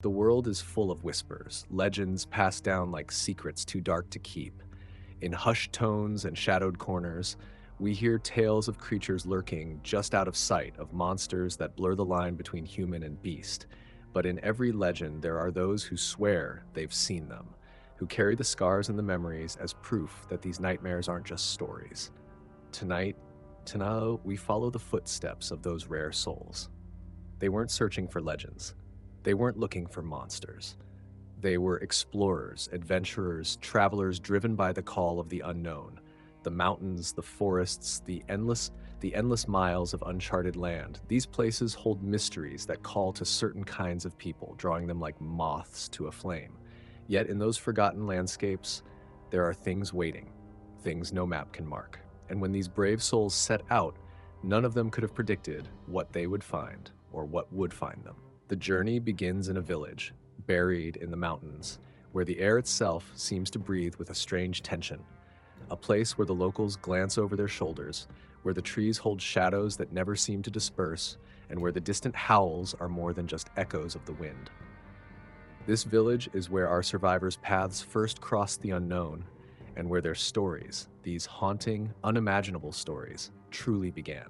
The world is full of whispers, legends passed down like secrets too dark to keep. In hushed tones and shadowed corners, we hear tales of creatures lurking just out of sight, of monsters that blur the line between human and beast. But in every legend, there are those who swear they've seen them, who carry the scars and the memories as proof that these nightmares aren't just stories. Tonight, we follow the footsteps of those rare souls. They weren't searching for legends. They weren't looking for monsters. They were explorers, adventurers, travelers driven by the call of the unknown. The mountains, the forests, the endless miles of uncharted land. These places hold mysteries that call to certain kinds of people, drawing them like moths to a flame. Yet in those forgotten landscapes, there are things waiting, things no map can mark. And when these brave souls set out, none of them could have predicted what they would find or what would find them. The journey begins in a village, buried in the mountains, where the air itself seems to breathe with a strange tension. A place where the locals glance over their shoulders, where the trees hold shadows that never seem to disperse, and where the distant howls are more than just echoes of the wind. This village is where our survivors' paths first crossed the unknown, and where their stories, these haunting, unimaginable stories, truly began.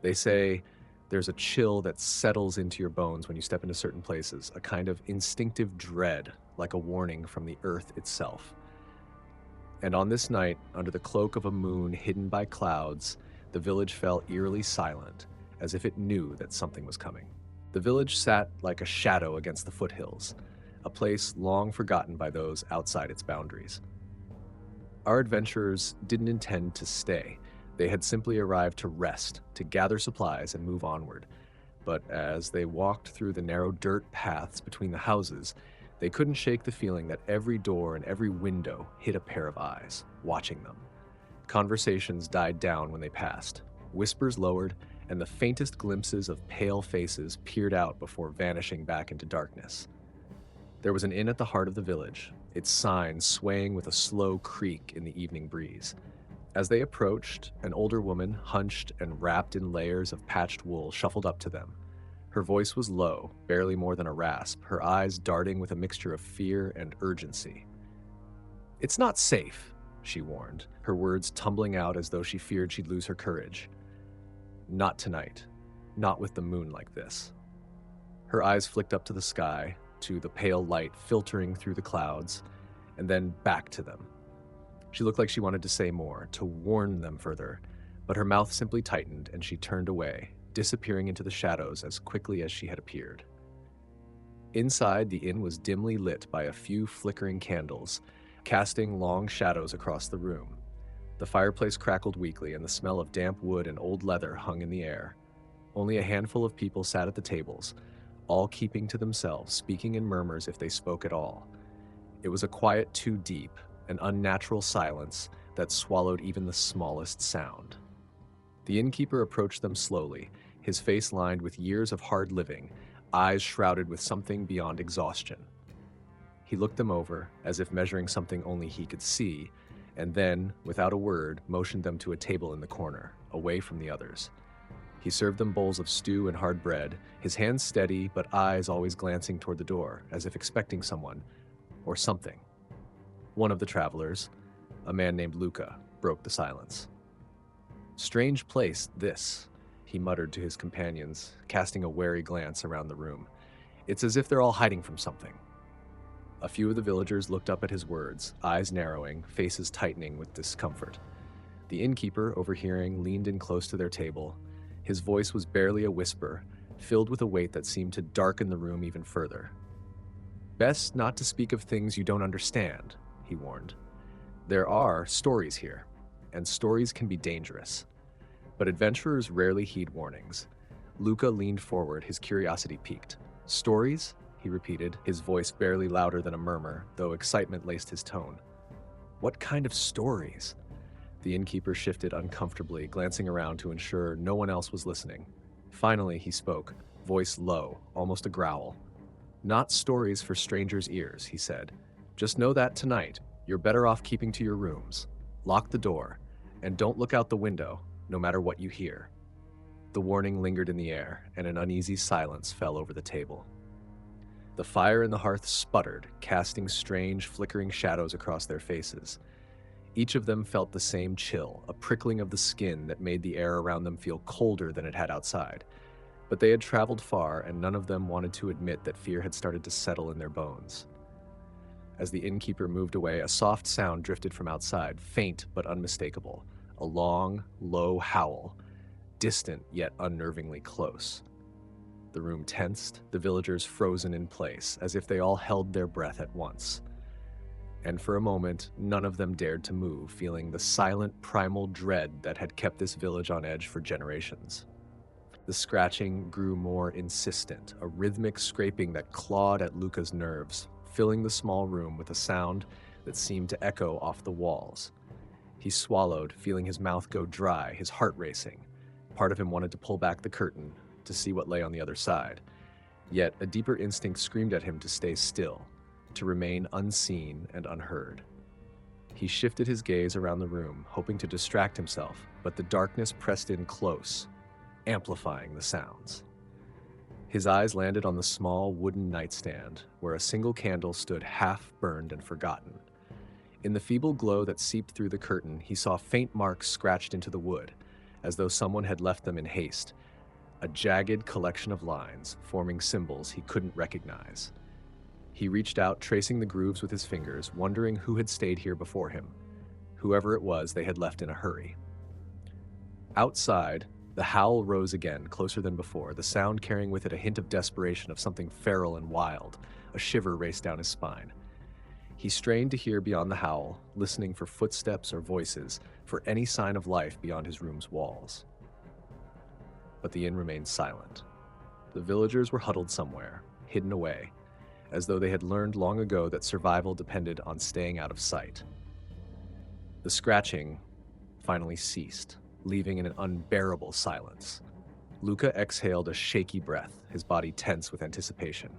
They say there's a chill that settles into your bones when you step into certain places, a kind of instinctive dread, like a warning from the earth itself. And on this night, under the cloak of a moon hidden by clouds, the village fell eerily silent, as if it knew that something was coming. The village sat like a shadow against the foothills, a place long forgotten by those outside its boundaries. Our adventurers didn't intend to stay. They had simply arrived to rest, to gather supplies and move onward. But as they walked through the narrow dirt paths between the houses, they couldn't shake the feeling that every door and every window hid a pair of eyes, watching them. Conversations died down when they passed. Whispers lowered, and the faintest glimpses of pale faces peered out before vanishing back into darkness. There was an inn at the heart of the village, its sign swaying with a slow creak in the evening breeze. As they approached, an older woman, hunched and wrapped in layers of patched wool, shuffled up to them. Her voice was low, barely more than a rasp, her eyes darting with a mixture of fear and urgency. "It's not safe," she warned, her words tumbling out as though she feared she'd lose her courage. "Not tonight. Not with the moon like this." Her eyes flicked up to the sky, to the pale light filtering through the clouds, and then back to them. She looked like she wanted to say more, to warn them further, but her mouth simply tightened and she turned away, disappearing into the shadows as quickly as she had appeared. Inside, the inn was dimly lit by a few flickering candles, casting long shadows across the room. The fireplace crackled weakly, and the smell of damp wood and old leather hung in the air. Only a handful of people sat at the tables, all keeping to themselves, speaking in murmurs if they spoke at all. It was a quiet too deep, an unnatural silence that swallowed even the smallest sound. The innkeeper approached them slowly, his face lined with years of hard living, eyes shrouded with something beyond exhaustion. He looked them over, as if measuring something only he could see, and then, without a word, motioned them to a table in the corner, away from the others. He served them bowls of stew and hard bread, his hands steady but eyes always glancing toward the door, as if expecting someone, or something. One of the travelers, a man named Luca, broke the silence. "Strange place, this," he muttered to his companions, casting a wary glance around the room. "It's as if they're all hiding from something." A few of the villagers looked up at his words, eyes narrowing, faces tightening with discomfort. The innkeeper, overhearing, leaned in close to their table. His voice was barely a whisper, filled with a weight that seemed to darken the room even further. "Best not to speak of things you don't understand," he warned. "There are stories here, and stories can be dangerous." But adventurers rarely heed warnings. Luca leaned forward, his curiosity piqued. "Stories?" he repeated, his voice barely louder than a murmur, though excitement laced his tone. "What kind of stories?" The innkeeper shifted uncomfortably, glancing around to ensure no one else was listening. Finally, he spoke, voice low, almost a growl. "Not stories for strangers' ears," he said. "Just know that tonight, you're better off keeping to your rooms. Lock the door, and don't look out the window, no matter what you hear." The warning lingered in the air, and an uneasy silence fell over the table. The fire in the hearth sputtered, casting strange, flickering shadows across their faces. Each of them felt the same chill, a prickling of the skin that made the air around them feel colder than it had outside. But they had traveled far, and none of them wanted to admit that fear had started to settle in their bones. As the innkeeper moved away, a soft sound drifted from outside, faint but unmistakable. A long, low howl, distant yet unnervingly close. The room tensed, the villagers frozen in place, as if they all held their breath at once. And for a moment, none of them dared to move, feeling the silent, primal dread that had kept this village on edge for generations. The scratching grew more insistent, a rhythmic scraping that clawed at Luca's nerves, filling the small room with a sound that seemed to echo off the walls. He swallowed, feeling his mouth go dry, his heart racing. Part of him wanted to pull back the curtain to see what lay on the other side. Yet a deeper instinct screamed at him to stay still, to remain unseen and unheard. He shifted his gaze around the room, hoping to distract himself, but the darkness pressed in close, amplifying the sounds. His eyes landed on the small wooden nightstand, where a single candle stood half-burned and forgotten. In the feeble glow that seeped through the curtain, he saw faint marks scratched into the wood, as though someone had left them in haste, a jagged collection of lines, forming symbols he couldn't recognize. He reached out, tracing the grooves with his fingers, wondering who had stayed here before him. Whoever it was, they had left in a hurry. Outside, the howl rose again, closer than before, the sound carrying with it a hint of desperation, of something feral and wild. A shiver raced down his spine. He strained to hear beyond the howl, listening for footsteps or voices, for any sign of life beyond his room's walls. But the inn remained silent. The villagers were huddled somewhere, hidden away, as though they had learned long ago that survival depended on staying out of sight. The scratching finally ceased, leaving in an unbearable silence. Luca exhaled a shaky breath, his body tense with anticipation.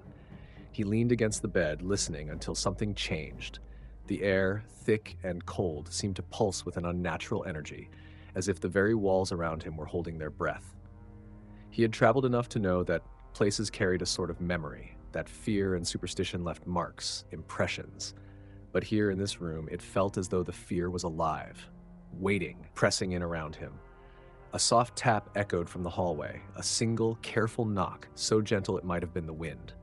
He leaned against the bed, listening until something changed. The air, thick and cold, seemed to pulse with an unnatural energy, as if the very walls around him were holding their breath. He had traveled enough to know that places carried a sort of memory, that fear and superstition left marks, impressions. But here in this room, it felt as though the fear was alive, waiting, pressing in around him. A soft tap echoed from the hallway, a single, careful knock, so gentle it might have been the wind.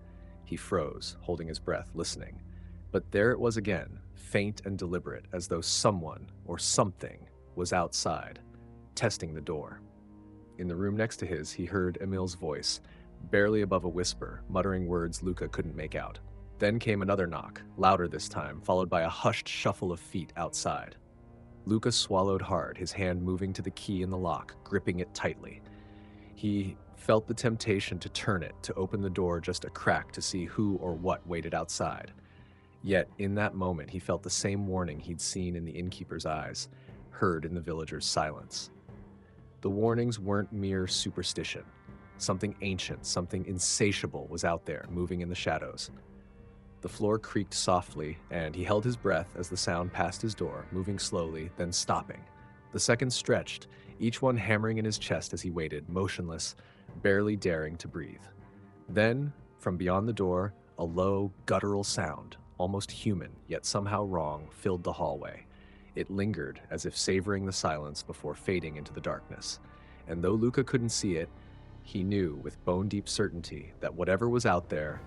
He froze, holding his breath, listening. But there it was again, faint and deliberate, as though someone or something was outside, testing the door. In the room next to his, he heard Emil's voice, barely above a whisper, muttering words Luca couldn't make out. Then came another knock, louder this time, followed by a hushed shuffle of feet outside. Luca swallowed hard, his hand moving to the key in the lock, gripping it tightly. He felt the temptation to turn it, to open the door just a crack to see who or what waited outside. Yet, in that moment, he felt the same warning he'd seen in the innkeeper's eyes, heard in the villagers' silence. The warnings weren't mere superstition. Something ancient, something insatiable was out there, moving in the shadows. The floor creaked softly, and he held his breath as the sound passed his door, moving slowly, then stopping. The seconds stretched, each one hammering in his chest as he waited, motionless, barely daring to breathe. Then, from beyond the door, a low, guttural sound, almost human, yet somehow wrong, filled the hallway. It lingered, as if savoring the silence before fading into the darkness. And though Luca couldn't see it, he knew with bone-deep certainty that whatever was out there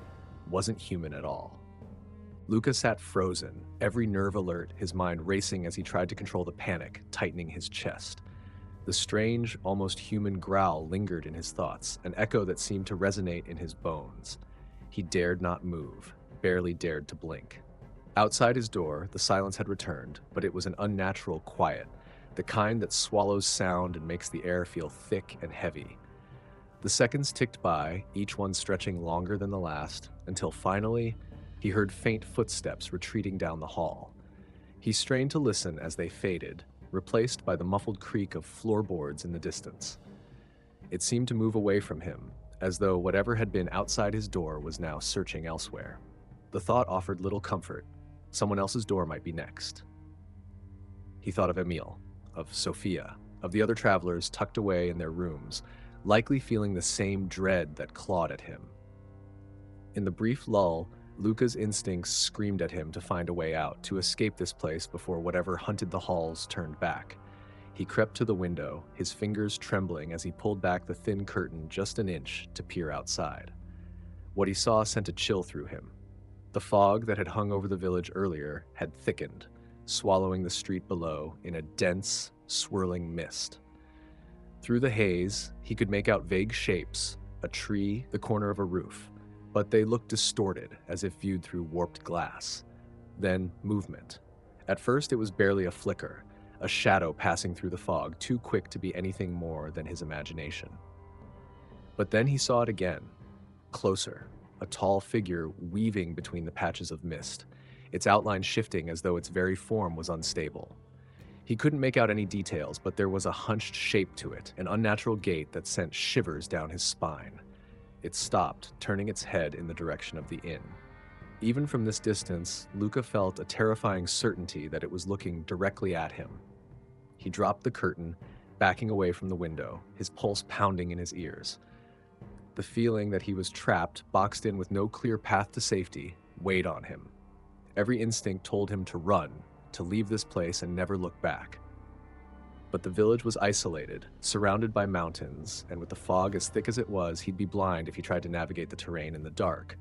wasn't human at all. Luca sat frozen, every nerve alert, his mind racing as he tried to control the panic, tightening his chest. The strange, almost human growl lingered in his thoughts, an echo that seemed to resonate in his bones. He dared not move, barely dared to blink. Outside his door, the silence had returned, but it was an unnatural quiet, the kind that swallows sound and makes the air feel thick and heavy. The seconds ticked by, each one stretching longer than the last, until finally, he heard faint footsteps retreating down the hall. He strained to listen as they faded, replaced by the muffled creak of floorboards in the distance. It seemed to move away from him, as though whatever had been outside his door was now searching elsewhere. The thought offered little comfort. Someone else's door might be next. He thought of Emil, of Sophia, of the other travelers tucked away in their rooms, likely feeling the same dread that clawed at him. In the brief lull, Luca's instincts screamed at him to find a way out, to escape this place before whatever hunted the halls turned back. He crept to the window, his fingers trembling as he pulled back the thin curtain just an inch to peer outside. What he saw sent a chill through him. The fog that had hung over the village earlier had thickened, swallowing the street below in a dense, swirling mist. Through the haze, he could make out vague shapes, a tree, the corner of a roof, but they looked distorted as if viewed through warped glass. Then movement. At first it was barely a flicker, a shadow passing through the fog, too quick to be anything more than his imagination. But then he saw it again, closer, a tall figure weaving between the patches of mist, its outline shifting as though its very form was unstable. He couldn't make out any details, but there was a hunched shape to it, an unnatural gait that sent shivers down his spine. It stopped, turning its head in the direction of the inn. Even from this distance, Luca felt a terrifying certainty that it was looking directly at him. He dropped the curtain, backing away from the window, his pulse pounding in his ears. The feeling that he was trapped, boxed in with no clear path to safety, weighed on him. Every instinct told him to run, to leave this place and never look back. But the village was isolated, surrounded by mountains, and with the fog as thick as it was, he'd be blind if he tried to navigate the terrain in the dark.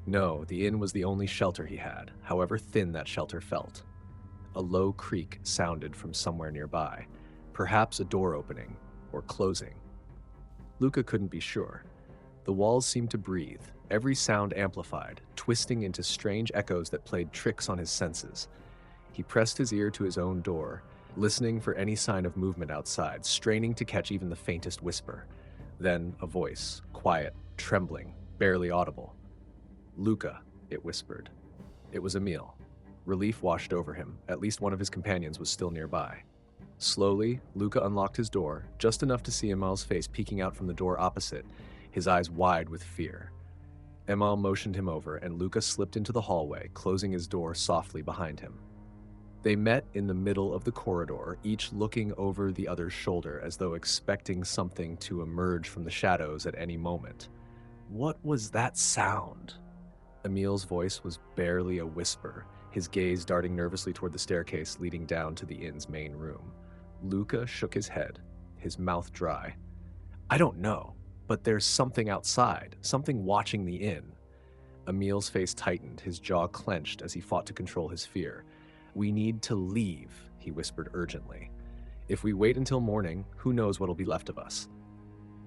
No, the inn was the only shelter he had, however thin that shelter felt. A low creak sounded from somewhere nearby, perhaps a door opening or closing. Luca couldn't be sure. The walls seemed to breathe, every sound amplified, twisting into strange echoes that played tricks on his senses. He pressed his ear to his own door, listening for any sign of movement outside, straining to catch even the faintest whisper. Then a voice, quiet, trembling, barely audible. "Luca," it whispered. It was Emil. Relief washed over him. At least one of his companions was still nearby. Slowly, Luca unlocked his door, just enough to see Emil's face peeking out from the door opposite, his eyes wide with fear. Emil motioned him over, and Luca slipped into the hallway, closing his door softly behind him. They met in the middle of the corridor, each looking over the other's shoulder as though expecting something to emerge from the shadows at any moment. What was that sound? Emil's voice was barely a whisper, his gaze darting nervously toward the staircase leading down to the inn's main room. Luca shook his head, his mouth dry. "I don't know, but there's something outside, something watching the inn." Emil's face tightened, his jaw clenched as he fought to control his fear. "We need to leave," he whispered urgently. "If we wait until morning, who knows what'll be left of us."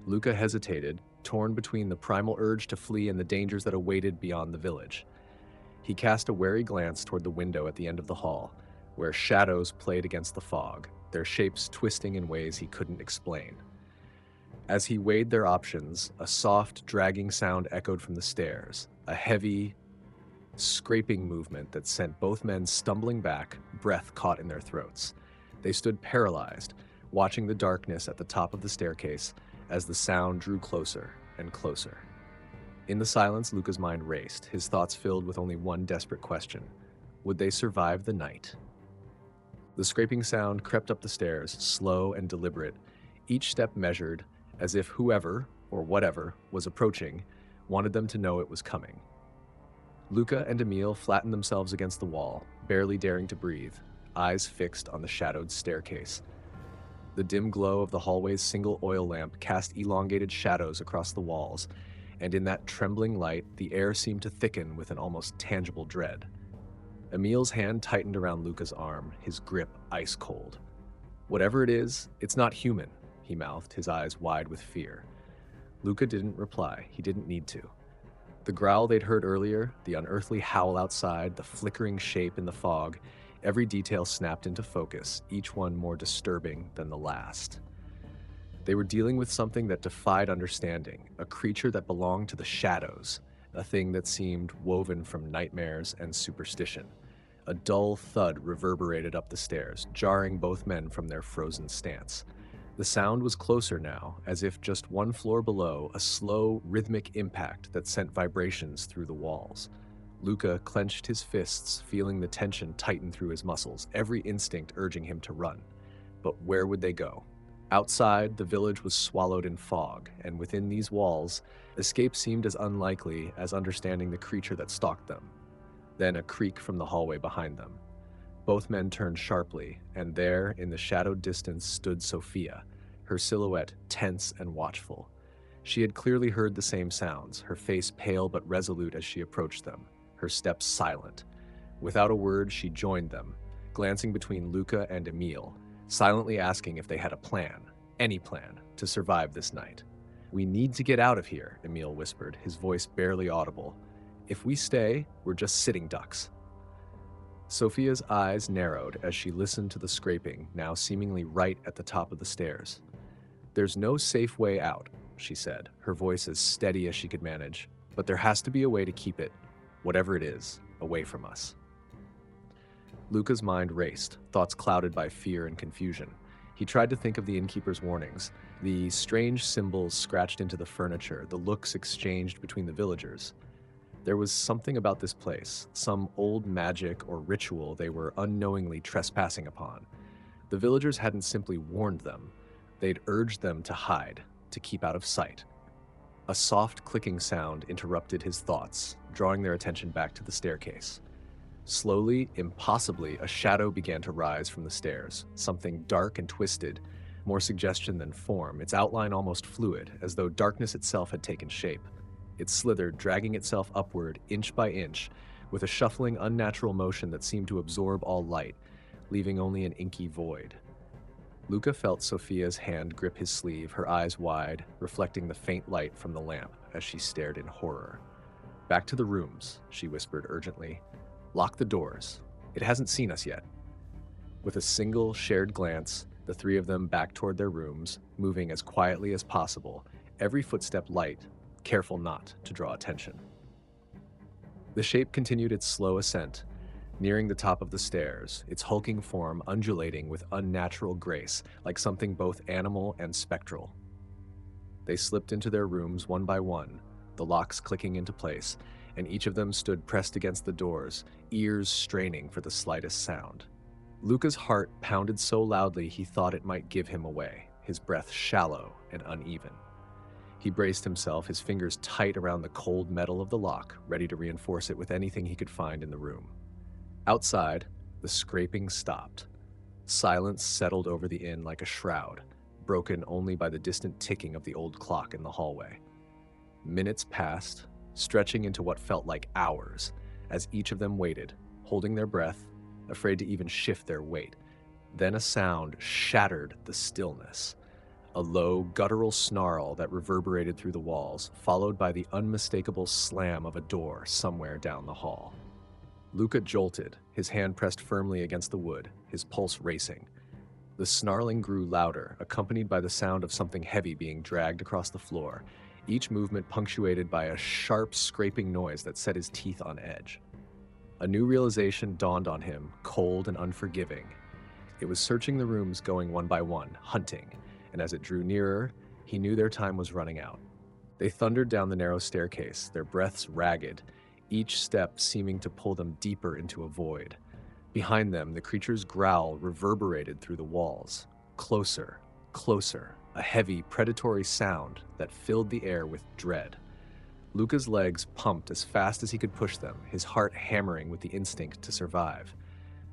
Luca hesitated, torn between the primal urge to flee and the dangers that awaited beyond the village. He cast a wary glance toward the window at the end of the hall, where shadows played against the fog, their shapes twisting in ways he couldn't explain. As he weighed their options, a soft, dragging sound echoed from the stairs, a heavy, scraping movement that sent both men stumbling back, breath caught in their throats. They stood paralyzed, watching the darkness at the top of the staircase as the sound drew closer and closer. In the silence, Luca's mind raced, his thoughts filled with only one desperate question. Would they survive the night? The scraping sound crept up the stairs, slow and deliberate, each step measured, as if whoever, or whatever, was approaching wanted them to know it was coming. Luca and Emil flattened themselves against the wall, barely daring to breathe, eyes fixed on the shadowed staircase. The dim glow of the hallway's single oil lamp cast elongated shadows across the walls, and in that trembling light, the air seemed to thicken with an almost tangible dread. Emil's hand tightened around Luca's arm, his grip ice cold. "Whatever it is, it's not human," he mouthed, his eyes wide with fear. Luca didn't reply. He didn't need to. The growl they'd heard earlier, the unearthly howl outside, the flickering shape in the fog, every detail snapped into focus, each one more disturbing than the last. They were dealing with something that defied understanding, a creature that belonged to the shadows, a thing that seemed woven from nightmares and superstition. A dull thud reverberated up the stairs, jarring both men from their frozen stance. The sound was closer now, as if just one floor below, a slow, rhythmic impact that sent vibrations through the walls. Luca clenched his fists, feeling the tension tighten through his muscles, every instinct urging him to run. But where would they go? Outside, the village was swallowed in fog, and within these walls, escape seemed as unlikely as understanding the creature that stalked them. Then a creak from the hallway behind them. Both men turned sharply, and there, in the shadowed distance, stood Sophia, her silhouette tense and watchful. She had clearly heard the same sounds, her face pale but resolute as she approached them, her steps silent. Without a word, she joined them, glancing between Luca and Emile, silently asking if they had a plan, any plan, to survive this night. "We need to get out of here," Emile whispered, his voice barely audible. "If we stay, we're just sitting ducks." Sophia's eyes narrowed as she listened to the scraping, now seemingly right at the top of the stairs. "There's no safe way out," she said, her voice as steady as she could manage, "but there has to be a way to keep it, whatever it is, away from us." Luca's mind raced, thoughts clouded by fear and confusion. He tried to think of the innkeeper's warnings, the strange symbols scratched into the furniture, the looks exchanged between the villagers. There was something about this place, some old magic or ritual they were unknowingly trespassing upon. The villagers hadn't simply warned them, they'd urged them to hide, to keep out of sight. A soft clicking sound interrupted his thoughts, drawing their attention back to the staircase. Slowly, impossibly, a shadow began to rise from the stairs, something dark and twisted, more suggestion than form, its outline almost fluid, as though darkness itself had taken shape. It slithered, dragging itself upward, inch by inch, with a shuffling, unnatural motion that seemed to absorb all light, leaving only an inky void. Luca felt Sophia's hand grip his sleeve, her eyes wide, reflecting the faint light from the lamp as she stared in horror. "Back to the rooms," she whispered urgently. "Lock the doors. It hasn't seen us yet." With a single, shared glance, the three of them backed toward their rooms, moving as quietly as possible, every footstep light, careful not to draw attention. The shape continued its slow ascent, nearing the top of the stairs, its hulking form undulating with unnatural grace, like something both animal and spectral. They slipped into their rooms one by one, the locks clicking into place, and each of them stood pressed against the doors, ears straining for the slightest sound. Luca's heart pounded so loudly he thought it might give him away, his breath shallow and uneven. He braced himself, his fingers tight around the cold metal of the lock, ready to reinforce it with anything he could find in the room. Outside, the scraping stopped. Silence settled over the inn like a shroud, broken only by the distant ticking of the old clock in the hallway. Minutes passed, stretching into what felt like hours, as each of them waited, holding their breath, afraid to even shift their weight. Then a sound shattered the stillness. A low, guttural snarl that reverberated through the walls, followed by the unmistakable slam of a door somewhere down the hall. Luca jolted, his hand pressed firmly against the wood, his pulse racing. The snarling grew louder, accompanied by the sound of something heavy being dragged across the floor, each movement punctuated by a sharp, scraping noise that set his teeth on edge. A new realization dawned on him, cold and unforgiving. It was searching the rooms, going one by one, hunting, and as it drew nearer, he knew their time was running out. They thundered down the narrow staircase, their breaths ragged, each step seeming to pull them deeper into a void. Behind them, the creature's growl reverberated through the walls. Closer, closer, a heavy, predatory sound that filled the air with dread. Luca's legs pumped as fast as he could push them, his heart hammering with the instinct to survive.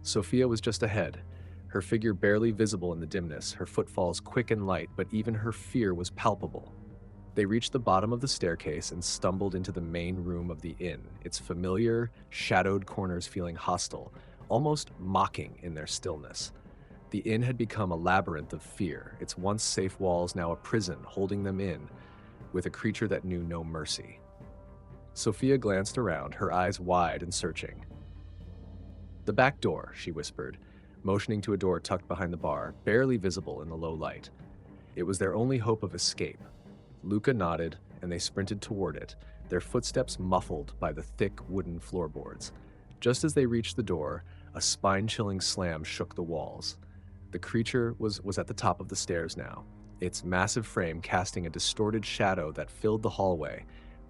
Sophia was just ahead, her figure barely visible in the dimness, her footfalls quick and light, but even her fear was palpable. They reached the bottom of the staircase and stumbled into the main room of the inn, its familiar, shadowed corners feeling hostile, almost mocking in their stillness. The inn had become a labyrinth of fear, its once safe walls now a prison holding them in, with a creature that knew no mercy. Sophia glanced around, her eyes wide and searching. "The back door," she whispered, motioning to a door tucked behind the bar, barely visible in the low light. It was their only hope of escape. Luca nodded, and they sprinted toward it, their footsteps muffled by the thick wooden floorboards. Just as they reached the door, a spine-chilling slam shook the walls. The creature was at the top of the stairs now, its massive frame casting a distorted shadow that filled the hallway,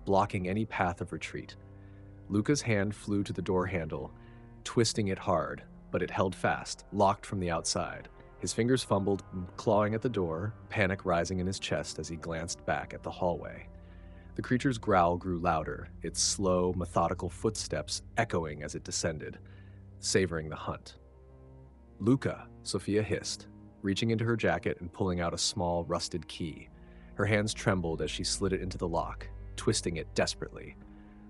blocking any path of retreat. Luca's hand flew to the door handle, twisting it hard, but it held fast, locked from the outside. His fingers fumbled, clawing at the door, panic rising in his chest as he glanced back at the hallway. The creature's growl grew louder, its slow, methodical footsteps echoing as it descended, savoring the hunt. "Luca," Sophia hissed, reaching into her jacket and pulling out a small, rusted key. Her hands trembled as she slid it into the lock, twisting it desperately.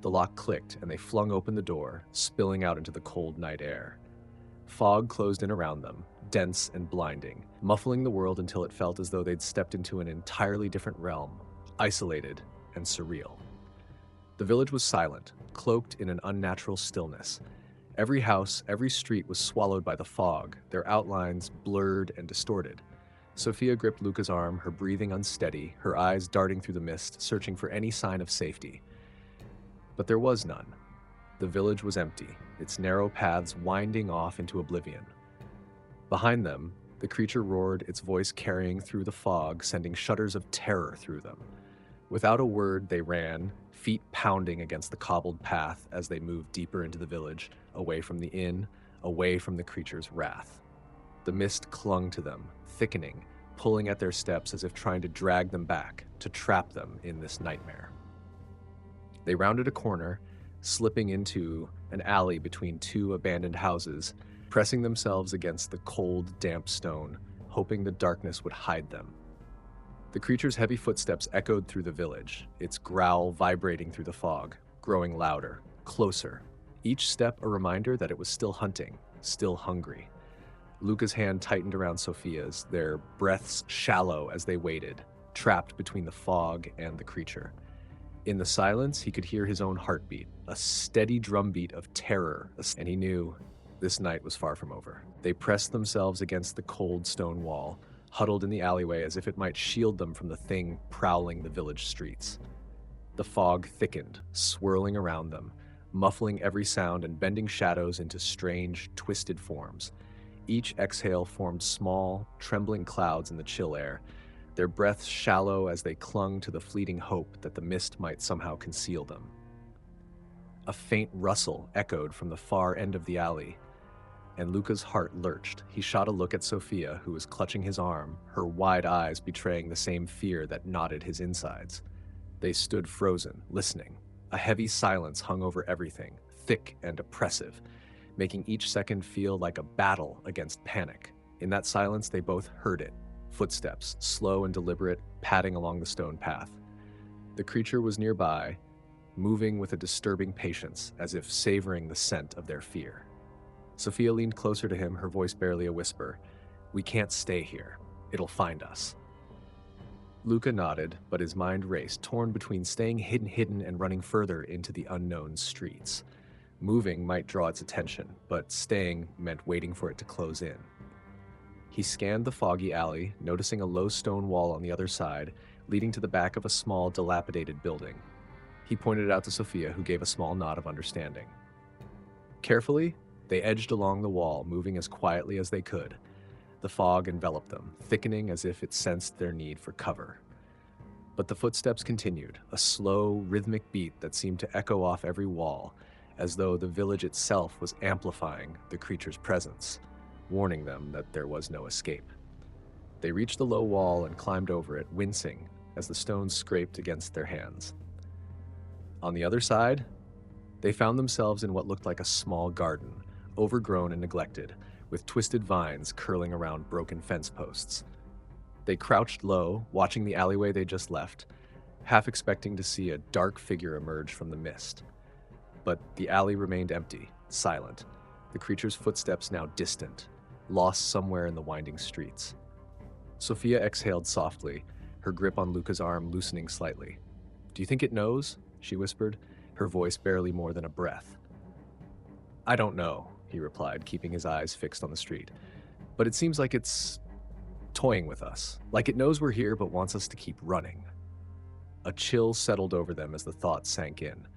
The lock clicked, and they flung open the door, spilling out into the cold night air. Fog closed in around them, dense and blinding, muffling the world until it felt as though they'd stepped into an entirely different realm, isolated and surreal. The village was silent, cloaked in an unnatural stillness. Every house, every street was swallowed by the fog, their outlines blurred and distorted. Sophia gripped Luca's arm, her breathing unsteady, her eyes darting through the mist, searching for any sign of safety. But there was none. The village was empty, its narrow paths winding off into oblivion. Behind them, the creature roared, its voice carrying through the fog, sending shudders of terror through them. Without a word, they ran, feet pounding against the cobbled path as they moved deeper into the village, away from the inn, away from the creature's wrath. The mist clung to them, thickening, pulling at their steps as if trying to drag them back, to trap them in this nightmare. They rounded a corner, slipping into an alley between two abandoned houses, pressing themselves against the cold, damp stone, hoping the darkness would hide them. The creature's heavy footsteps echoed through the village, its growl vibrating through the fog, growing louder, closer, each step a reminder that it was still hunting, still hungry. Luca's hand tightened around Sophia's, their breaths shallow as they waited, trapped between the fog and the creature. In the silence, he could hear his own heartbeat, a steady drumbeat of terror, and he knew this night was far from over. They pressed themselves against the cold stone wall, huddled in the alleyway as if it might shield them from the thing prowling the village streets. The fog thickened, swirling around them, muffling every sound and bending shadows into strange, twisted forms. Each exhale formed small, trembling clouds in the chill air, their breaths shallow as they clung to the fleeting hope that the mist might somehow conceal them. A faint rustle echoed from the far end of the alley, and Luca's heart lurched. He shot a look at Sophia, who was clutching his arm, her wide eyes betraying the same fear that knotted his insides. They stood frozen, listening. A heavy silence hung over everything, thick and oppressive, making each second feel like a battle against panic. In that silence, they both heard it. Footsteps, slow and deliberate, padding along the stone path. The creature was nearby, moving with a disturbing patience, as if savoring the scent of their fear. Sophia leaned closer to him, her voice barely a whisper. "We can't stay here. It'll find us." Luca nodded, but his mind raced, torn between staying hidden and running further into the unknown streets. Moving might draw its attention, but staying meant waiting for it to close in. He scanned the foggy alley, noticing a low stone wall on the other side, leading to the back of a small, dilapidated building. He pointed it out to Sophia, who gave a small nod of understanding. Carefully, they edged along the wall, moving as quietly as they could. The fog enveloped them, thickening as if it sensed their need for cover. But the footsteps continued, a slow, rhythmic beat that seemed to echo off every wall, as though the village itself was amplifying the creature's presence, warning them that there was no escape. They reached the low wall and climbed over it, wincing as the stones scraped against their hands. On the other side, they found themselves in what looked like a small garden, overgrown and neglected, with twisted vines curling around broken fence posts. They crouched low, watching the alleyway they just left, half expecting to see a dark figure emerge from the mist. But the alley remained empty, silent, the creature's footsteps now distant, lost somewhere in the winding streets. Sophia exhaled softly, her grip on Luca's arm loosening slightly. "Do you think it knows?" she whispered, her voice barely more than a breath. "I don't know," he replied, keeping his eyes fixed on the street. "But it seems like it's toying with us, like it knows we're here but wants us to keep running." A chill settled over them as the thought sank in.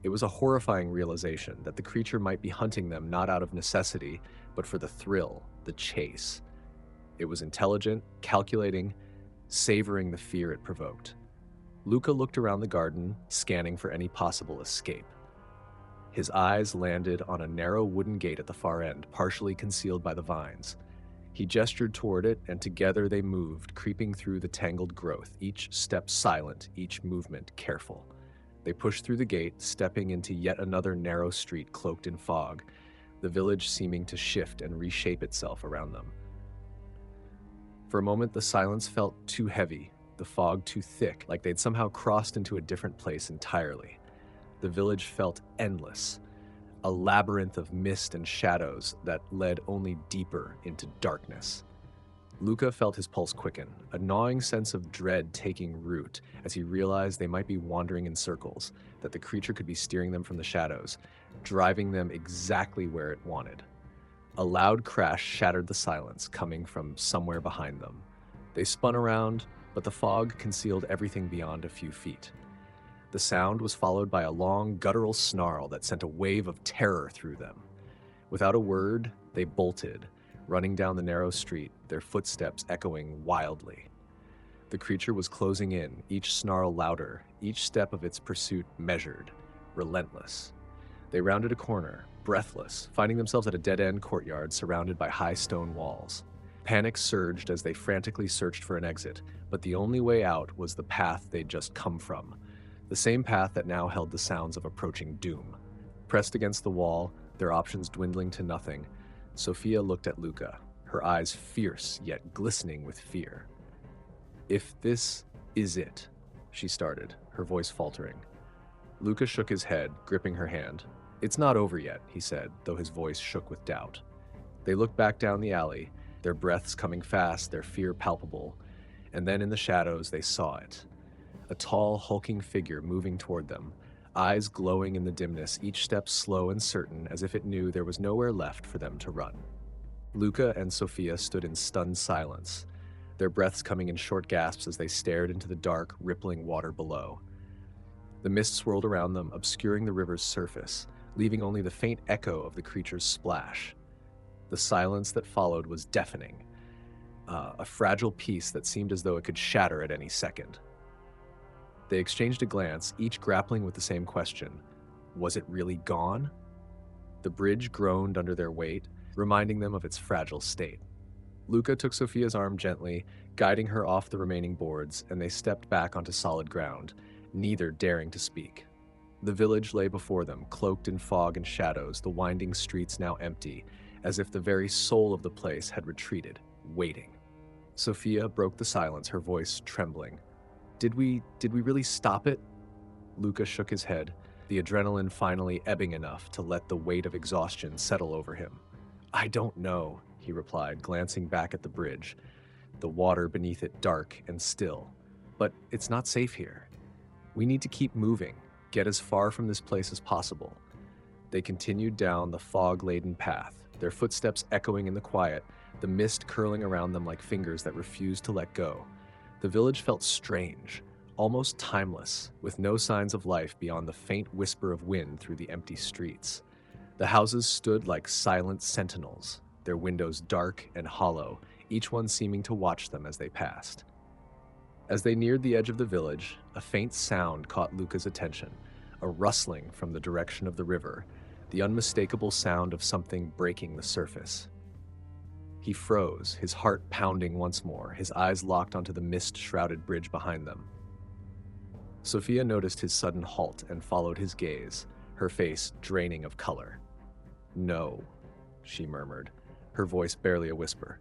It was a horrifying realization that the creature might be hunting them not out of necessity, but for the thrill, the chase. It was intelligent, calculating, savoring the fear it provoked. Luca looked around the garden, scanning for any possible escape. His eyes landed on a narrow wooden gate at the far end, partially concealed by the vines. He gestured toward it, and together they moved, creeping through the tangled growth, each step silent, each movement careful. They pushed through the gate, stepping into yet another narrow street cloaked in fog, the village seeming to shift and reshape itself around them. For a moment, the silence felt too heavy, the fog too thick, like they'd somehow crossed into a different place entirely. The village felt endless, a labyrinth of mist and shadows that led only deeper into darkness. Luca felt his pulse quicken, a gnawing sense of dread taking root as he realized they might be wandering in circles, that the creature could be steering them from the shadows, driving them exactly where it wanted. A loud crash shattered the silence, coming from somewhere behind them. They spun around, but the fog concealed everything beyond a few feet. The sound was followed by a long, guttural snarl that sent a wave of terror through them. Without a word, they bolted, running down the narrow street, their footsteps echoing wildly. The creature was closing in, each snarl louder, each step of its pursuit measured, relentless. They rounded a corner, breathless, finding themselves at a dead-end courtyard surrounded by high stone walls. Panic surged as they frantically searched for an exit, but the only way out was the path they'd just come from, the same path that now held the sounds of approaching doom. Pressed against the wall, their options dwindling to nothing, Sophia looked at Luca, her eyes fierce yet glistening with fear. "If this is it," she started, her voice faltering. Luca shook his head, gripping her hand. "It's not over yet," he said, though his voice shook with doubt. They looked back down the alley, their breaths coming fast, their fear palpable, and then in the shadows they saw it. A tall, hulking figure moving toward them, eyes glowing in the dimness, each step slow and certain as if it knew there was nowhere left for them to run. Luca and Sophia stood in stunned silence, their breaths coming in short gasps as they stared into the dark, rippling water below. The mist swirled around them, obscuring the river's surface, leaving only the faint echo of the creature's splash. The silence that followed was deafening, a fragile peace that seemed as though it could shatter at any second. They exchanged a glance, each grappling with the same question. Was it really gone? The bridge groaned under their weight, reminding them of its fragile state. Luca took Sophia's arm gently, guiding her off the remaining boards, and they stepped back onto solid ground, neither daring to speak. The village lay before them, cloaked in fog and shadows, the winding streets now empty, as if the very soul of the place had retreated, waiting. Sophia broke the silence, her voice trembling. Did we really stop it?" Luca shook his head, the adrenaline finally ebbing enough to let the weight of exhaustion settle over him. "I don't know," he replied, glancing back at the bridge, the water beneath it dark and still. "But it's not safe here. We need to keep moving, get as far from this place as possible." They continued down the fog-laden path, their footsteps echoing in the quiet, the mist curling around them like fingers that refused to let go. The village felt strange, almost timeless, with no signs of life beyond the faint whisper of wind through the empty streets. The houses stood like silent sentinels, their windows dark and hollow, each one seeming to watch them as they passed. As they neared the edge of the village, a faint sound caught Luca's attention, a rustling from the direction of the river, the unmistakable sound of something breaking the surface. He froze, his heart pounding once more, his eyes locked onto the mist-shrouded bridge behind them. Sophia noticed his sudden halt and followed his gaze, her face draining of color. "No," she murmured, her voice barely a whisper.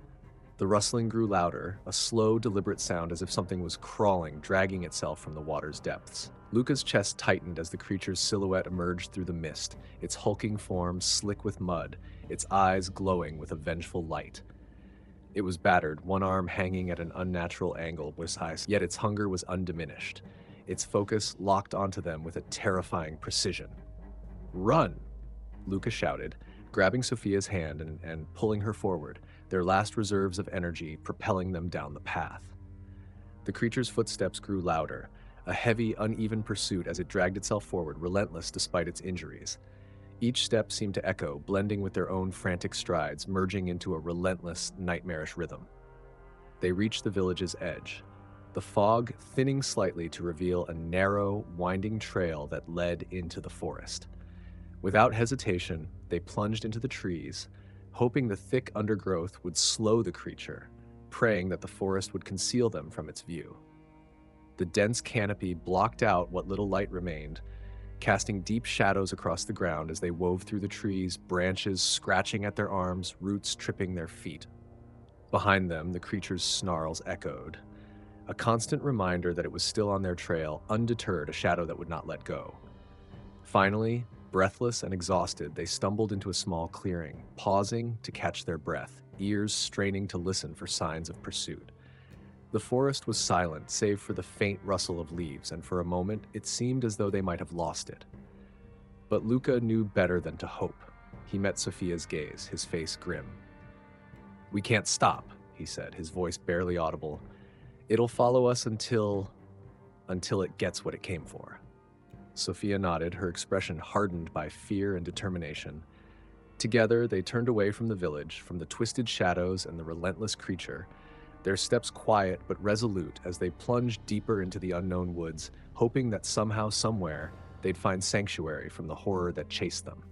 The rustling grew louder, a slow, deliberate sound as if something was crawling, dragging itself from the water's depths. Luca's chest tightened as the creature's silhouette emerged through the mist, its hulking form slick with mud, its eyes glowing with a vengeful light. It was battered, one arm hanging at an unnatural angle, yet its hunger was undiminished, its focus locked onto them with a terrifying precision. "Run!" Luca shouted, grabbing Sophia's hand and pulling her forward, their last reserves of energy propelling them down the path. The creature's footsteps grew louder, a heavy, uneven pursuit as it dragged itself forward, relentless despite its injuries. Each step seemed to echo, blending with their own frantic strides, merging into a relentless, nightmarish rhythm. They reached the village's edge, the fog thinning slightly to reveal a narrow, winding trail that led into the forest. Without hesitation, they plunged into the trees, hoping the thick undergrowth would slow the creature, praying that the forest would conceal them from its view. The dense canopy blocked out what little light remained, casting deep shadows across the ground as they wove through the trees, branches scratching at their arms, roots tripping their feet. Behind them, the creature's snarls echoed, a constant reminder that it was still on their trail, undeterred, a shadow that would not let go. Finally, breathless and exhausted, they stumbled into a small clearing, pausing to catch their breath, ears straining to listen for signs of pursuit. The forest was silent, save for the faint rustle of leaves, and for a moment it seemed as though they might have lost it. But Luca knew better than to hope. He met Sophia's gaze, his face grim. "We can't stop," he said, his voice barely audible. "It'll follow us until it gets what it came for." Sophia nodded, her expression hardened by fear and determination. Together, they turned away from the village, from the twisted shadows and the relentless creature, their steps quiet but resolute as they plunged deeper into the unknown woods, hoping that somehow, somewhere, they'd find sanctuary from the horror that chased them.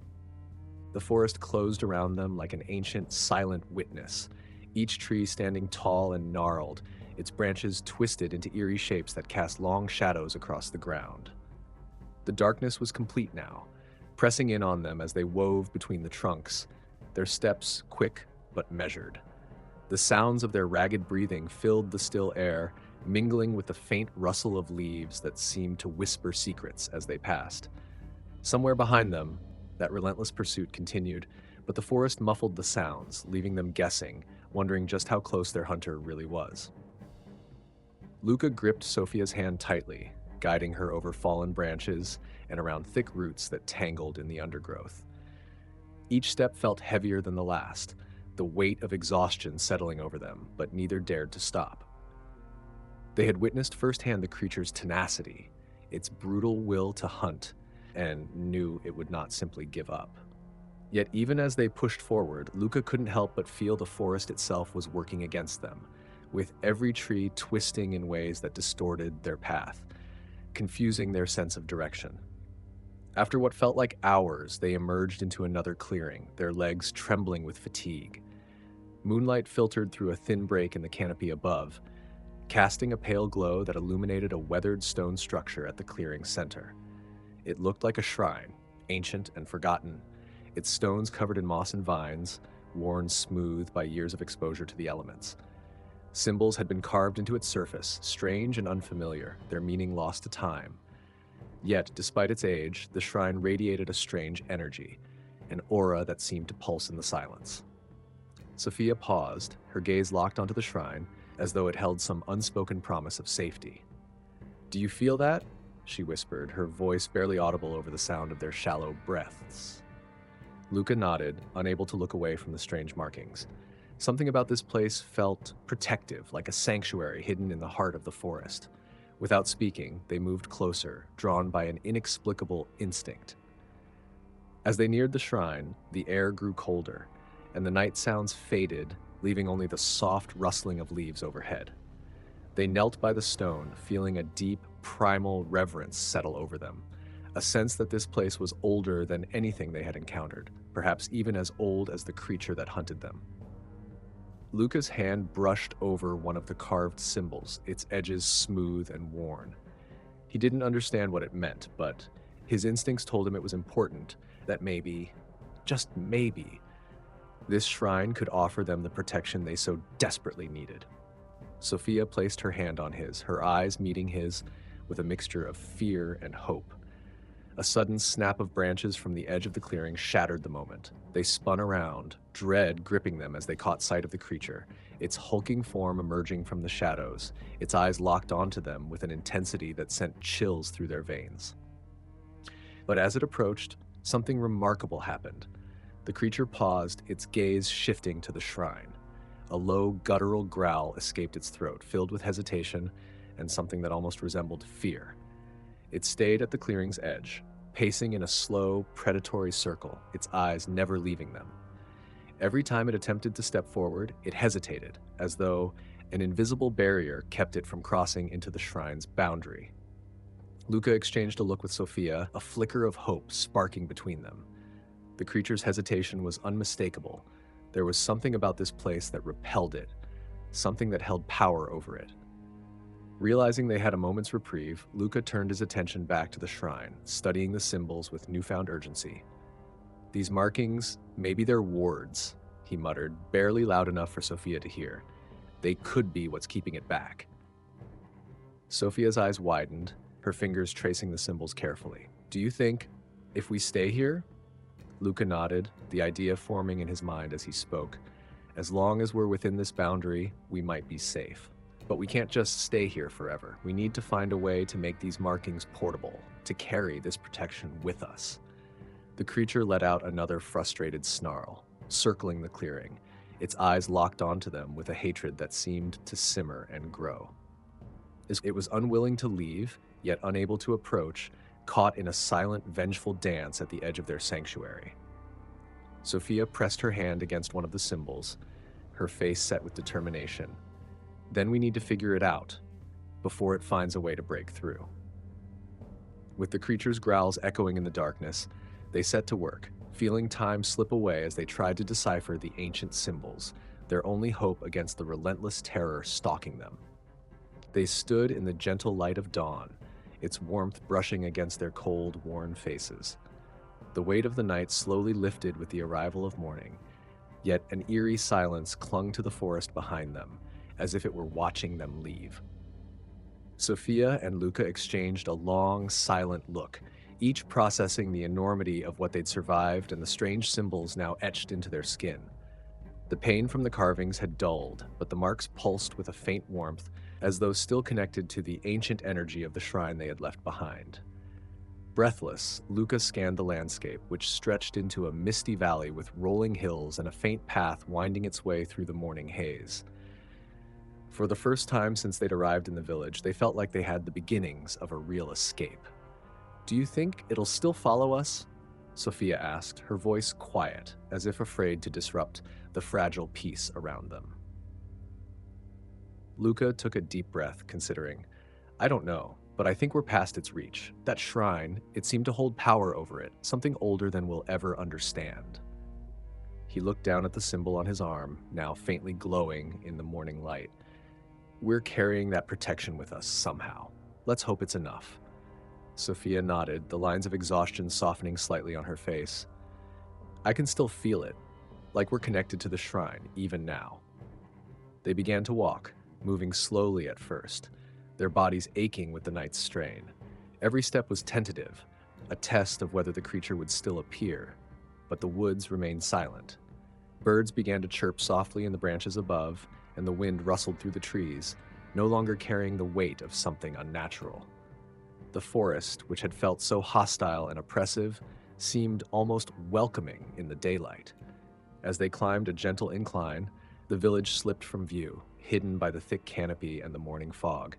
The forest closed around them like an ancient, silent witness, each tree standing tall and gnarled, its branches twisted into eerie shapes that cast long shadows across the ground. The darkness was complete now, pressing in on them as they wove between the trunks, their steps quick but measured. The sounds of their ragged breathing filled the still air, mingling with the faint rustle of leaves that seemed to whisper secrets as they passed. Somewhere behind them, that relentless pursuit continued, but the forest muffled the sounds, leaving them guessing, wondering just how close their hunter really was. Luca gripped Sophia's hand tightly, guiding her over fallen branches and around thick roots that tangled in the undergrowth. Each step felt heavier than the last, the weight of exhaustion settling over them, but neither dared to stop. They had witnessed firsthand the creature's tenacity, its brutal will to hunt, and knew it would not simply give up. Yet even as they pushed forward, Luca couldn't help but feel the forest itself was working against them, with every tree twisting in ways that distorted their path, confusing their sense of direction. After what felt like hours, they emerged into another clearing, their legs trembling with fatigue. Moonlight filtered through a thin break in the canopy above, casting a pale glow that illuminated a weathered stone structure at the clearing's center. It looked like a shrine, ancient and forgotten, its stones covered in moss and vines, worn smooth by years of exposure to the elements. Symbols had been carved into its surface, strange and unfamiliar, their meaning lost to time. Yet, despite its age, the shrine radiated a strange energy, an aura that seemed to pulse in the silence. Sophia paused, her gaze locked onto the shrine, as though it held some unspoken promise of safety. "Do you feel that?" she whispered, her voice barely audible over the sound of their shallow breaths. Luca nodded, unable to look away from the strange markings. Something about this place felt protective, like a sanctuary hidden in the heart of the forest. Without speaking, they moved closer, drawn by an inexplicable instinct. As they neared the shrine, the air grew colder, and the night sounds faded, leaving only the soft rustling of leaves overhead. They knelt by the stone, feeling a deep, primal reverence settle over them, a sense that this place was older than anything they had encountered, perhaps even as old as the creature that hunted them. Luca's hand brushed over one of the carved symbols, its edges smooth and worn. He didn't understand what it meant, but his instincts told him it was important, that maybe, just maybe, this shrine could offer them the protection they so desperately needed. Sophia placed her hand on his, her eyes meeting his with a mixture of fear and hope. A sudden snap of branches from the edge of the clearing shattered the moment. They spun around, dread gripping them as they caught sight of the creature, its hulking form emerging from the shadows, its eyes locked onto them with an intensity that sent chills through their veins. But as it approached, something remarkable happened. The creature paused, its gaze shifting to the shrine. A low, guttural growl escaped its throat, filled with hesitation and something that almost resembled fear. It stayed at the clearing's edge, pacing in a slow, predatory circle, its eyes never leaving them. Every time it attempted to step forward, it hesitated, as though an invisible barrier kept it from crossing into the shrine's boundary. Luca exchanged a look with Sophia, a flicker of hope sparking between them. The creature's hesitation was unmistakable, There was something about this place that repelled it, something that held power over it. Realizing they had a moment's reprieve, Luca turned his attention back to the shrine, studying the symbols with newfound urgency. These markings, maybe they're wards, he muttered, barely loud enough for Sophia to hear. They could be what's keeping it back. Sophia's eyes widened, her fingers tracing the symbols carefully. Do you think, if we stay here? Luca nodded, the idea forming in his mind as he spoke. As long as we're within this boundary, we might be safe. But we can't just stay here forever. We need to find a way to make these markings portable, to carry this protection with us. The creature let out another frustrated snarl, circling the clearing, its eyes locked onto them with a hatred that seemed to simmer and grow. It was unwilling to leave, yet unable to approach, caught in a silent, vengeful dance at the edge of their sanctuary. Sophia pressed her hand against one of the symbols, her face set with determination. Then we need to figure it out, before it finds a way to break through. With the creature's growls echoing in the darkness, they set to work, feeling time slip away as they tried to decipher the ancient symbols, their only hope against the relentless terror stalking them. They stood in the gentle light of dawn, its warmth brushing against their cold, worn faces. The weight of the night slowly lifted with the arrival of morning, yet an eerie silence clung to the forest behind them, as if it were watching them leave. Sophia and Luca exchanged a long, silent look, each processing the enormity of what they'd survived and the strange symbols now etched into their skin. The pain from the carvings had dulled, but the marks pulsed with a faint warmth, as though still connected to the ancient energy of the shrine they had left behind. Breathless, Luca scanned the landscape, which stretched into a misty valley with rolling hills and a faint path winding its way through the morning haze. For the first time since they'd arrived in the village, they felt like they had the beginnings of a real escape. "Do you think it'll still follow us?" Sophia asked, her voice quiet, as if afraid to disrupt the fragile peace around them. Luca took a deep breath, considering. "I don't know, but I think we're past its reach. That shrine, it seemed to hold power over it, something older than we'll ever understand." He looked down at the symbol on his arm, now faintly glowing in the morning light. "We're carrying that protection with us somehow. Let's hope it's enough." Sophia nodded, the lines of exhaustion softening slightly on her face. "I can still feel it, like we're connected to the shrine, even now." They began to walk, moving slowly at first, their bodies aching with the night's strain. Every step was tentative, a test of whether the creature would still appear, but the woods remained silent. Birds began to chirp softly in the branches above, and the wind rustled through the trees, no longer carrying the weight of something unnatural. The forest, which had felt so hostile and oppressive, seemed almost welcoming in the daylight. As they climbed a gentle incline, the village slipped from view, hidden by the thick canopy and the morning fog.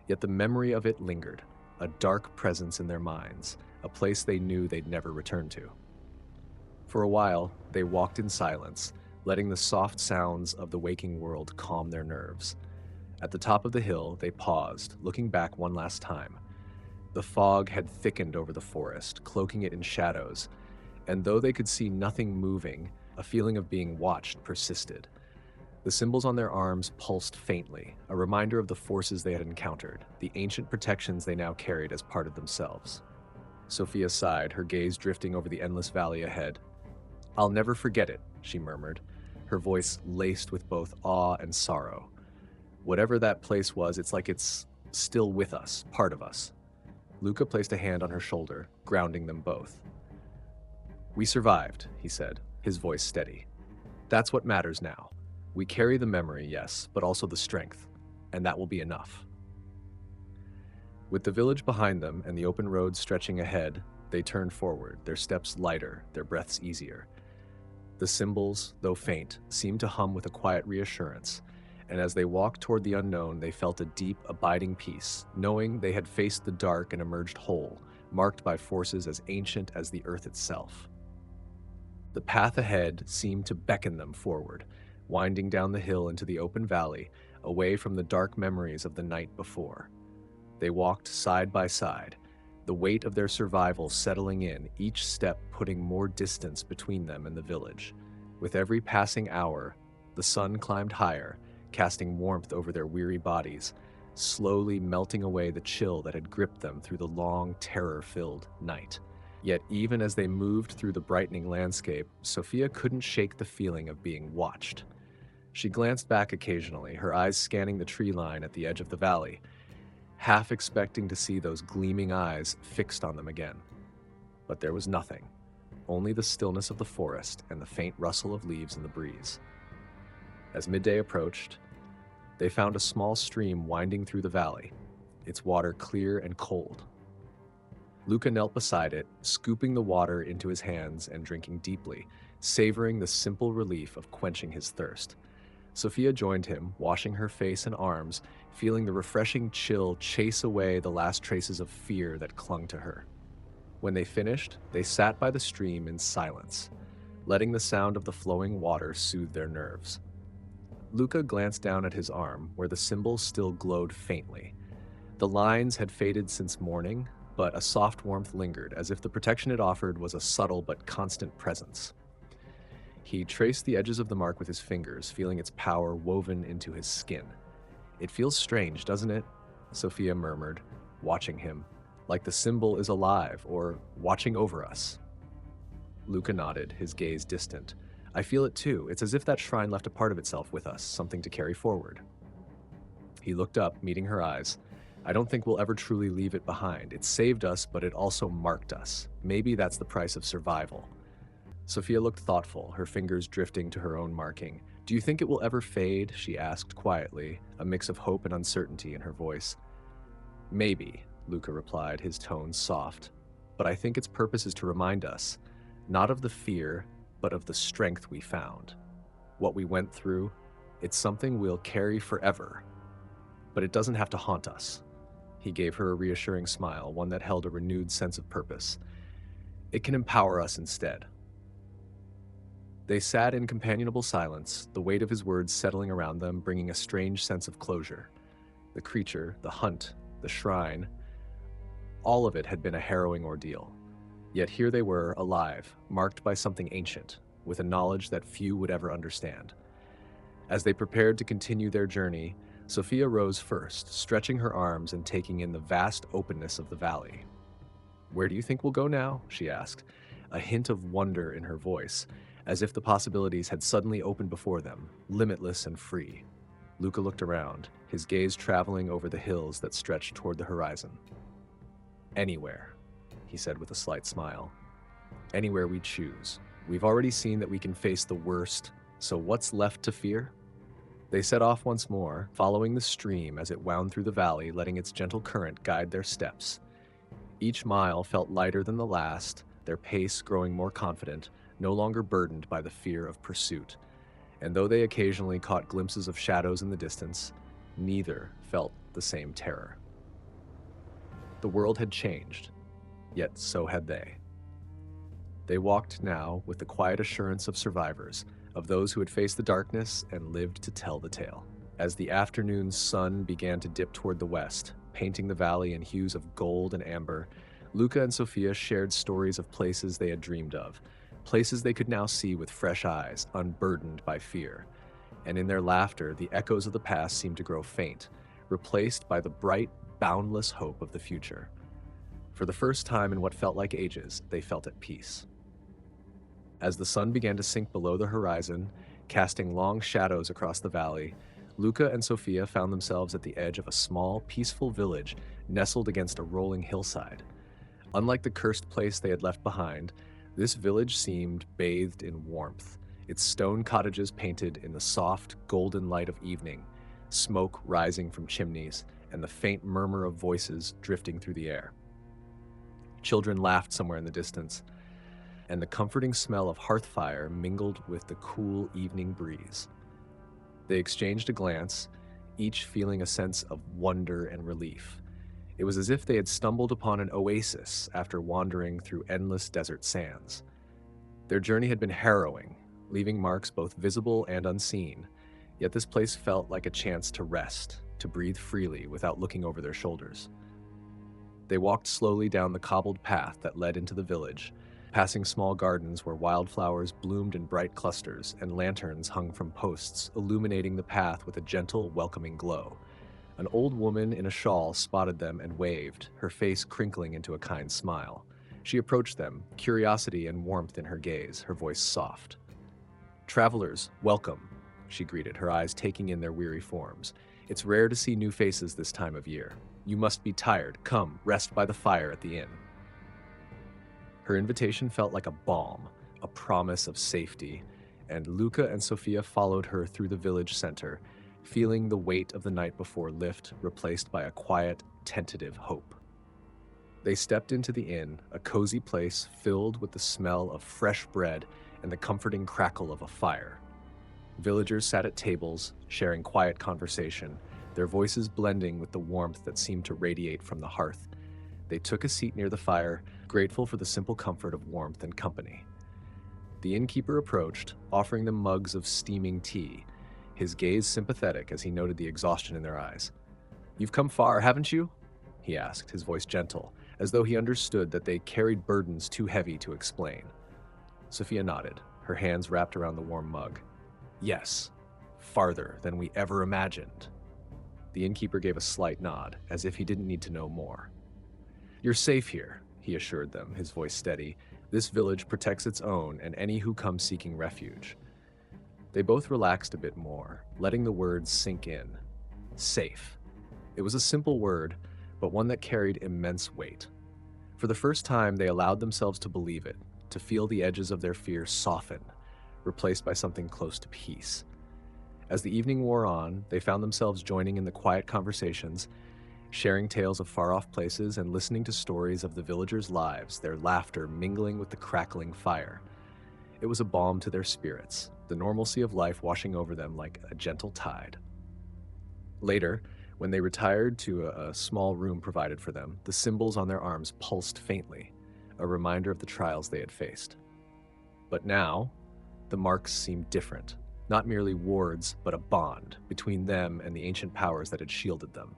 Yet the memory of it lingered, a dark presence in their minds, a place they knew they'd never return to. For a while, they walked in silence, letting the soft sounds of the waking world calm their nerves. At the top of the hill, they paused, looking back one last time. The fog had thickened over the forest, cloaking it in shadows, and though they could see nothing moving, a feeling of being watched persisted. The symbols on their arms pulsed faintly, a reminder of the forces they had encountered, the ancient protections they now carried as part of themselves. Sophia sighed, her gaze drifting over the endless valley ahead. "I'll never forget it," she murmured, her voice laced with both awe and sorrow. "Whatever that place was, it's like it's still with us, part of us." Luca placed a hand on her shoulder, grounding them both. "We survived," he said, his voice steady. "That's what matters now. We carry the memory, yes, but also the strength, and that will be enough." With the village behind them and the open road stretching ahead, they turned forward, their steps lighter, their breaths easier. The symbols, though faint, seemed to hum with a quiet reassurance, and as they walked toward the unknown, they felt a deep, abiding peace, knowing they had faced the dark and emerged whole, marked by forces as ancient as the earth itself. The path ahead seemed to beckon them forward, winding down the hill into the open valley, away from the dark memories of the night before. They walked side by side, the weight of their survival settling in, each step putting more distance between them and the village. With every passing hour, the sun climbed higher, casting warmth over their weary bodies, slowly melting away the chill that had gripped them through the long, terror-filled night. Yet even as they moved through the brightening landscape, Sophia couldn't shake the feeling of being watched. She glanced back occasionally, her eyes scanning the tree line at the edge of the valley, half expecting to see those gleaming eyes fixed on them again. But there was nothing, only the stillness of the forest and the faint rustle of leaves in the breeze. As midday approached, they found a small stream winding through the valley, its water clear and cold. Luca knelt beside it, scooping the water into his hands and drinking deeply, savoring the simple relief of quenching his thirst. Sophia joined him, washing her face and arms, feeling the refreshing chill chase away the last traces of fear that clung to her. When they finished, they sat by the stream in silence, letting the sound of the flowing water soothe their nerves. Luca glanced down at his arm, where the symbol still glowed faintly. The lines had faded since morning, but a soft warmth lingered, as if the protection it offered was a subtle but constant presence. He traced the edges of the mark with his fingers, feeling its power woven into his skin. "It feels strange, doesn't it?" Sophia murmured, watching him, "like the symbol is alive or watching over us." Luca nodded, his gaze distant. "I feel it too. It's as if that shrine left a part of itself with us, something to carry forward." He looked up, meeting her eyes. "I don't think we'll ever truly leave it behind. It saved us, but it also marked us. Maybe that's the price of survival." Sophia looked thoughtful, her fingers drifting to her own marking. "Do you think it will ever fade?" she asked quietly, a mix of hope and uncertainty in her voice. "Maybe," Luca replied, his tone soft. "But I think its purpose is to remind us, not of the fear, but of the strength we found. What we went through, it's something we'll carry forever. But it doesn't have to haunt us." He gave her a reassuring smile, one that held a renewed sense of purpose. "It can empower us instead." They sat in companionable silence, the weight of his words settling around them, bringing a strange sense of closure. The creature, the hunt, the shrine, all of it had been a harrowing ordeal. Yet here they were, alive, marked by something ancient, with a knowledge that few would ever understand. As they prepared to continue their journey, Sophia rose first, stretching her arms and taking in the vast openness of the valley. "Where do you think we'll go now?" she asked, a hint of wonder in her voice, as if the possibilities had suddenly opened before them, limitless and free. Luca looked around, his gaze traveling over the hills that stretched toward the horizon. "Anywhere," he said with a slight smile. "Anywhere we choose. We've already seen that we can face the worst, so what's left to fear?" They set off once more, following the stream as it wound through the valley, letting its gentle current guide their steps. Each mile felt lighter than the last, their pace growing more confident, no longer burdened by the fear of pursuit. And though they occasionally caught glimpses of shadows in the distance, neither felt the same terror. The world had changed, yet so had they. They walked now with the quiet assurance of survivors, of those who had faced the darkness and lived to tell the tale. As the afternoon sun began to dip toward the west, painting the valley in hues of gold and amber, Luca and Sophia shared stories of places they had dreamed of, places they could now see with fresh eyes, unburdened by fear. And in their laughter, the echoes of the past seemed to grow faint, replaced by the bright, boundless hope of the future. For the first time in what felt like ages, they felt at peace. As the sun began to sink below the horizon, casting long shadows across the valley, Luca and Sophia found themselves at the edge of a small, peaceful village nestled against a rolling hillside. Unlike the cursed place they had left behind, this village seemed bathed in warmth, its stone cottages painted in the soft, golden light of evening, smoke rising from chimneys, and the faint murmur of voices drifting through the air. Children laughed somewhere in the distance, and the comforting smell of hearth fire mingled with the cool evening breeze. They exchanged a glance, each feeling a sense of wonder and relief. It was as if they had stumbled upon an oasis after wandering through endless desert sands. Their journey had been harrowing, leaving marks both visible and unseen, yet this place felt like a chance to rest, to breathe freely without looking over their shoulders. They walked slowly down the cobbled path that led into the village, passing small gardens where wildflowers bloomed in bright clusters and lanterns hung from posts, illuminating the path with a gentle, welcoming glow. An old woman in a shawl spotted them and waved, her face crinkling into a kind smile. She approached them, curiosity and warmth in her gaze, her voice soft. "Travelers, welcome," she greeted, her eyes taking in their weary forms. "It's rare to see new faces this time of year. You must be tired. Come, rest by the fire at the inn." Her invitation felt like a balm, a promise of safety, and Luca and Sophia followed her through the village center, feeling the weight of the night before lift, replaced by a quiet, tentative hope. They stepped into the inn, a cozy place filled with the smell of fresh bread and the comforting crackle of a fire. Villagers sat at tables, sharing quiet conversation, their voices blending with the warmth that seemed to radiate from the hearth. They took a seat near the fire, grateful for the simple comfort of warmth and company. The innkeeper approached, offering them mugs of steaming tea, his gaze sympathetic as he noted the exhaustion in their eyes. "You've come far, haven't you?" he asked, his voice gentle, as though he understood that they carried burdens too heavy to explain. Sophia nodded, her hands wrapped around the warm mug. "Yes, farther than we ever imagined." The innkeeper gave a slight nod, as if he didn't need to know more. "You're safe here," he assured them, his voice steady. "This village protects its own and any who come seeking refuge." They both relaxed a bit more, letting the words sink in. Safe. It was a simple word, but one that carried immense weight. For the first time, they allowed themselves to believe it, to feel the edges of their fear soften, replaced by something close to peace. As the evening wore on, they found themselves joining in the quiet conversations, sharing tales of far-off places and listening to stories of the villagers' lives, their laughter mingling with the crackling fire. It was a balm to their spirits, the normalcy of life washing over them like a gentle tide. Later, when they retired to a small room provided for them, the symbols on their arms pulsed faintly, a reminder of the trials they had faced. But now, the marks seemed different, not merely wards, but a bond between them and the ancient powers that had shielded them.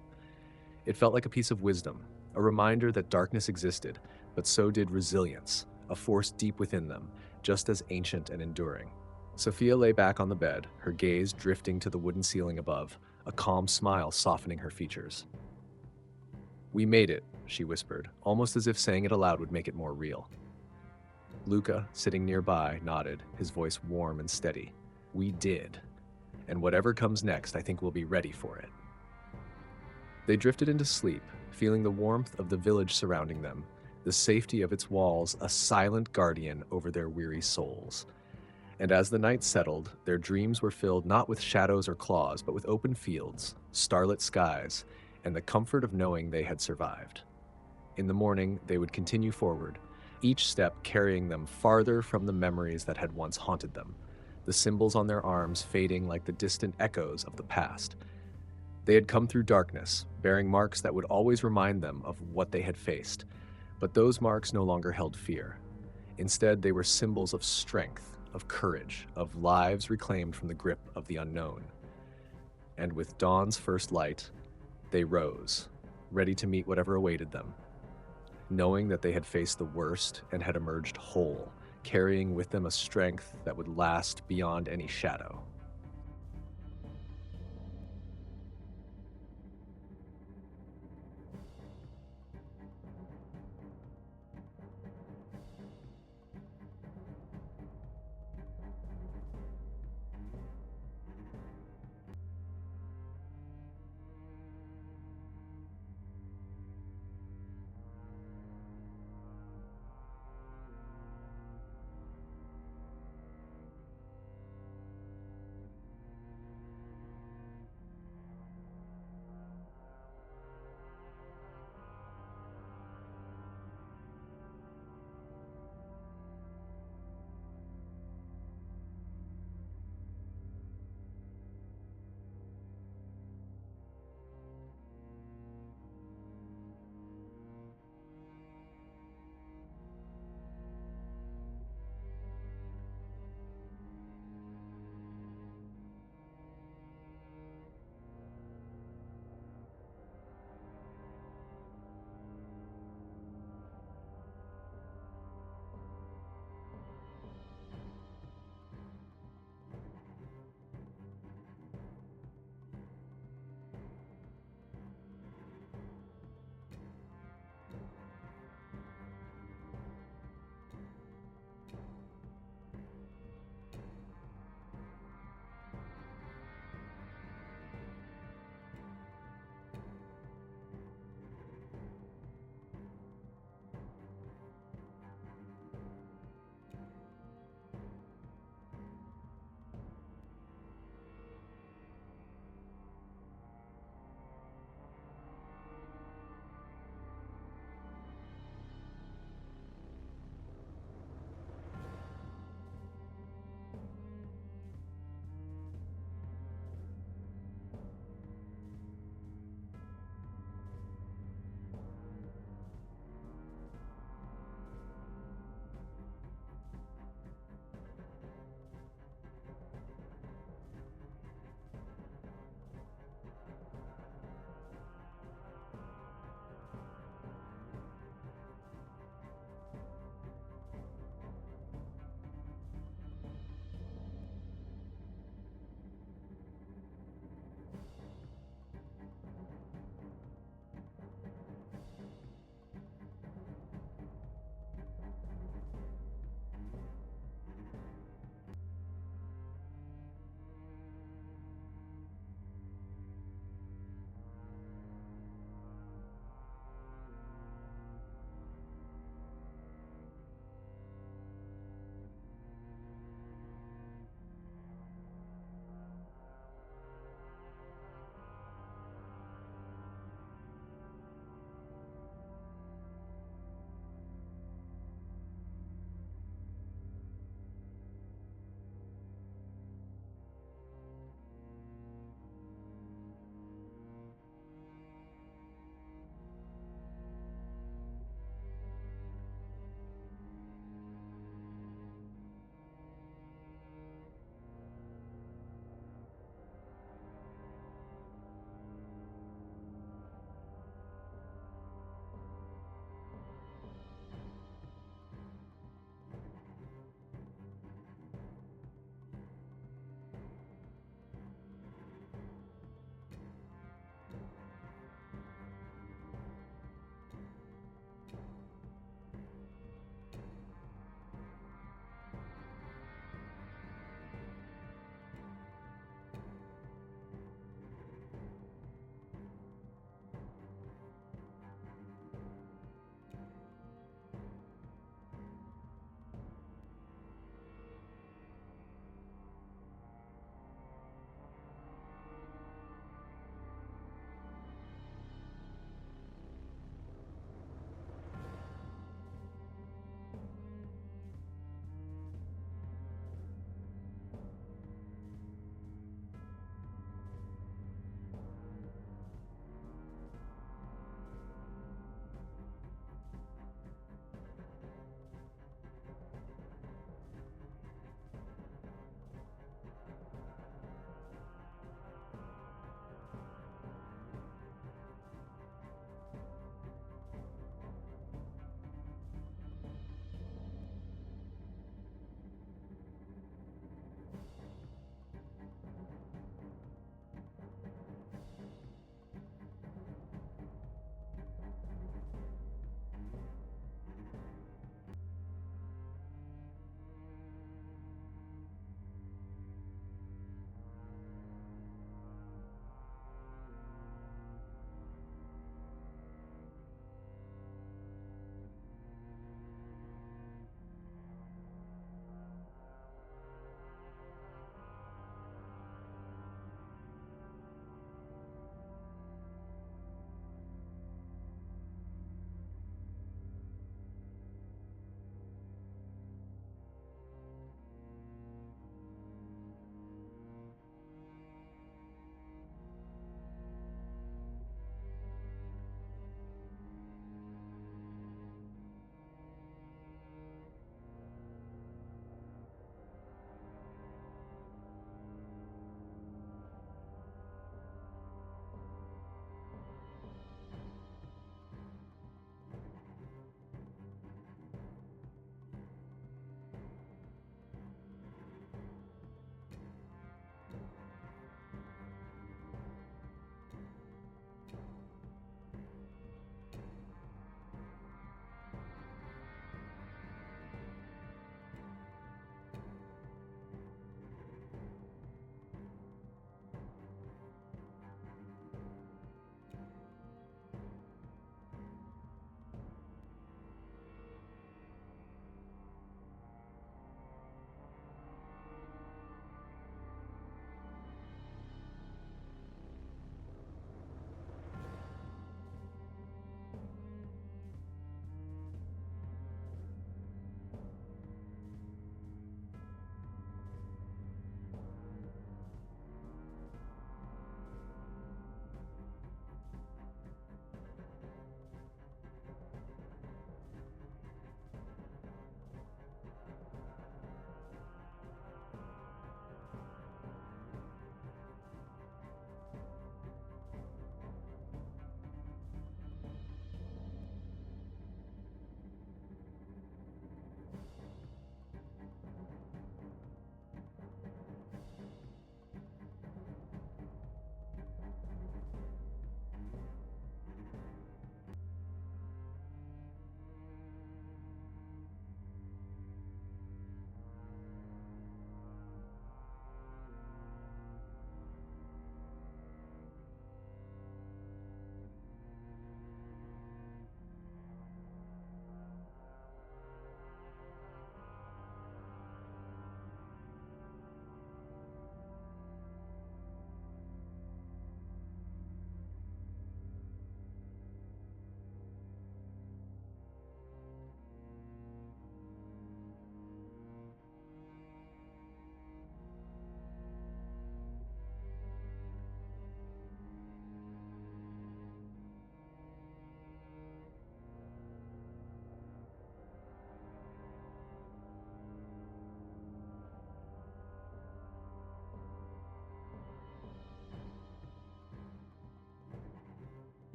It felt like a piece of wisdom, a reminder that darkness existed, but so did resilience, a force deep within them, just as ancient and enduring. Sophia lay back on the bed, her gaze drifting to the wooden ceiling above, a calm smile softening her features. "We made it," she whispered, almost as if saying it aloud would make it more real. Luca, sitting nearby, nodded, his voice warm and steady. "We did. And whatever comes next, I think we'll be ready for it." They drifted into sleep, feeling the warmth of the village surrounding them, the safety of its walls a silent guardian over their weary souls. And as the night settled, their dreams were filled not with shadows or claws, but with open fields, starlit skies, and the comfort of knowing they had survived. In the morning, they would continue forward, each step carrying them farther from the memories that had once haunted them, the symbols on their arms fading like the distant echoes of the past. They had come through darkness, bearing marks that would always remind them of what they had faced, but those marks no longer held fear. Instead, they were symbols of strength, of courage, of lives reclaimed from the grip of the unknown. And with dawn's first light, they rose, ready to meet whatever awaited them, knowing that they had faced the worst and had emerged whole, carrying with them a strength that would last beyond any shadow.